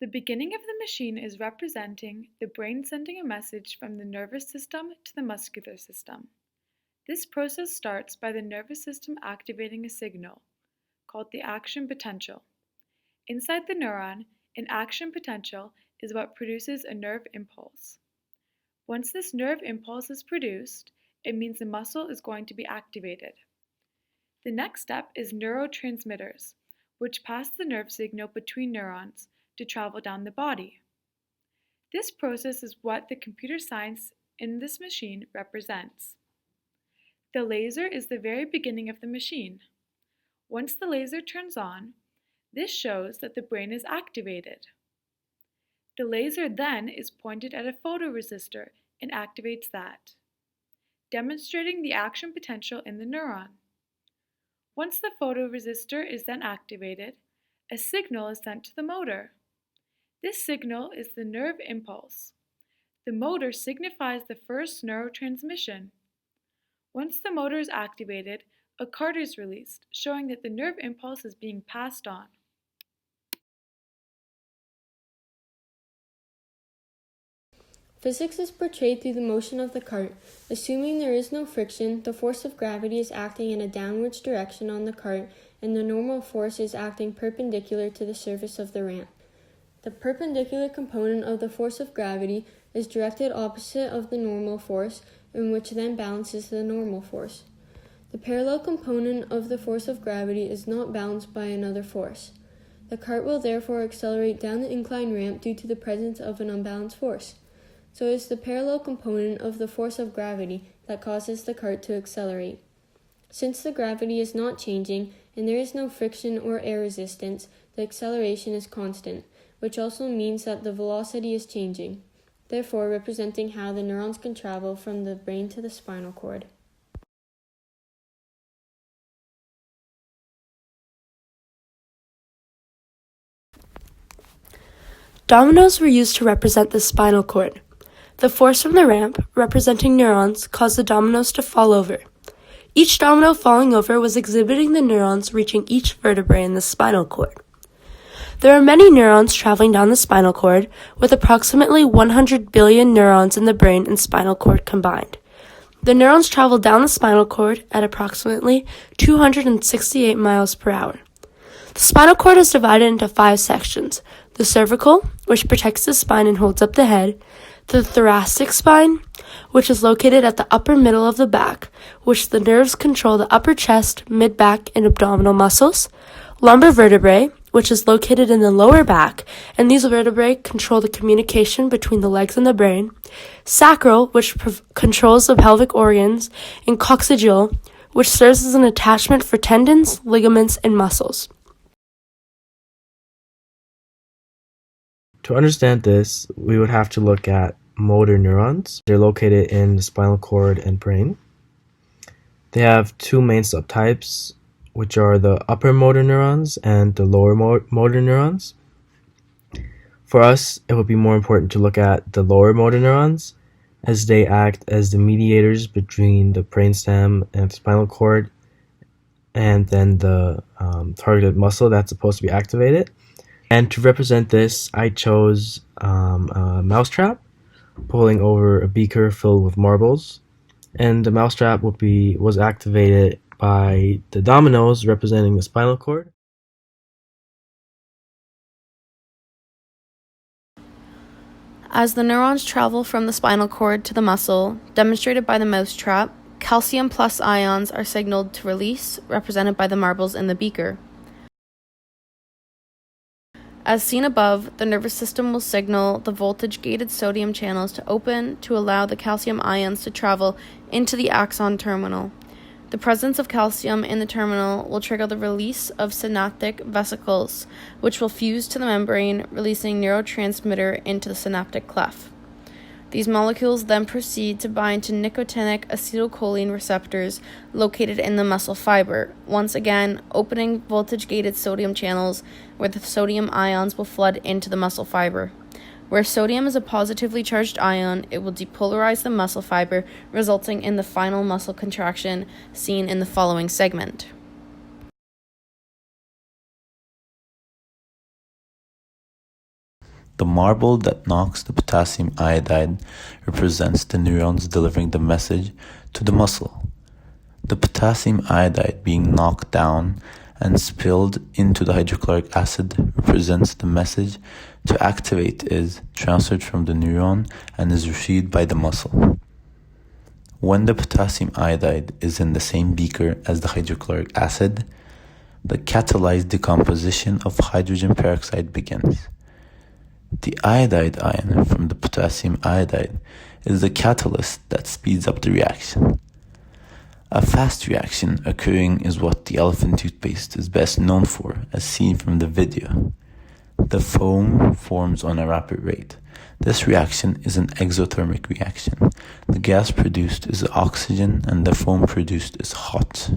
The beginning of the machine is representing the brain sending a message from the nervous system to the muscular system. This process starts by the nervous system activating a signal, called the action potential. Inside the neuron, an action potential is what produces a nerve impulse. Once this nerve impulse is produced, it means the muscle is going to be activated. The next step is neurotransmitters, which pass the nerve signal between neurons to travel down the body. This process is what the computer science in this machine represents. The laser is the very beginning of the machine. Once the laser turns on, this shows that the brain is activated. The laser then is pointed at a photoresistor and activates that, demonstrating the action potential in the neuron. Once the photoresistor is then activated, a signal is sent to the motor. This signal is the nerve impulse. The motor signifies the first neurotransmission. Once the motor is activated, a card is released, showing that the nerve impulse is being passed on. Physics is portrayed through the motion of the cart. Assuming there is no friction, the force of gravity is acting in a downwards direction on the cart, and the normal force is acting perpendicular to the surface of the ramp. The perpendicular component of the force of gravity is directed opposite of the normal force, and which then balances the normal force. The parallel component of the force of gravity is not balanced by another force. The cart will therefore accelerate down the inclined ramp due to the presence of an unbalanced force. So it is the parallel component of the force of gravity that causes the cart to accelerate. Since the gravity is not changing and there is no friction or air resistance, the acceleration is constant, which also means that the velocity is changing, therefore representing how the neurons can travel from the brain to the spinal cord. Dominoes were used to represent the spinal cord. The force from the ramp, representing neurons, caused the dominoes to fall over. Each domino falling over was exhibiting the neurons reaching each vertebrae in the spinal cord. There are many neurons traveling down the spinal cord, with approximately 100 billion neurons in the brain and spinal cord combined. The neurons travel down the spinal cord at approximately 268 miles per hour. The spinal cord is divided into 5 sections: the cervical, which protects the spine and holds up the head; the thoracic spine, which is located at the upper middle of the back, which the nerves control the upper chest, mid-back, and abdominal muscles; lumbar vertebrae, which is located in the lower back, and these vertebrae control the communication between the legs and the brain; sacral, which controls the pelvic organs; and coccygeal, which serves as an attachment for tendons, ligaments, and muscles. To understand this, we would have to look at motor neurons. They're located in the spinal cord and brain. They have 2 main subtypes, which are the upper motor neurons and the lower motor neurons. For us, it would be more important to look at the lower motor neurons, as they act as the mediators between the brainstem and the spinal cord, and then the targeted muscle that's supposed to be activated. And to represent this, I chose a mousetrap pulling over a beaker filled with marbles, and the mousetrap was activated by the dominoes representing the spinal cord. As the neurons travel from the spinal cord to the muscle, demonstrated by the mousetrap, calcium plus ions are signaled to release, represented by the marbles in the beaker. As seen above, the nervous system will signal the voltage-gated sodium channels to open to allow the calcium ions to travel into the axon terminal. The presence of calcium in the terminal will trigger the release of synaptic vesicles, which will fuse to the membrane, releasing neurotransmitter into the synaptic cleft. These molecules then proceed to bind to nicotinic acetylcholine receptors located in the muscle fiber, once again opening voltage-gated sodium channels where the sodium ions will flood into the muscle fiber. Where sodium is a positively charged ion, it will depolarize the muscle fiber, resulting in the final muscle contraction seen in the following segment. The marble that knocks the potassium iodide represents the neurons delivering the message to the muscle. The potassium iodide being knocked down and spilled into the hydrochloric acid represents the message to activate is transferred from the neuron and is received by the muscle. When the potassium iodide is in the same beaker as the hydrochloric acid, the catalyzed decomposition of hydrogen peroxide begins. The iodide ion from the potassium iodide is the catalyst that speeds up the reaction. A fast reaction occurring is what the elephant toothpaste is best known for, as seen from the video. The foam forms on a rapid rate. This reaction is an exothermic reaction. The gas produced is oxygen and the foam produced is hot.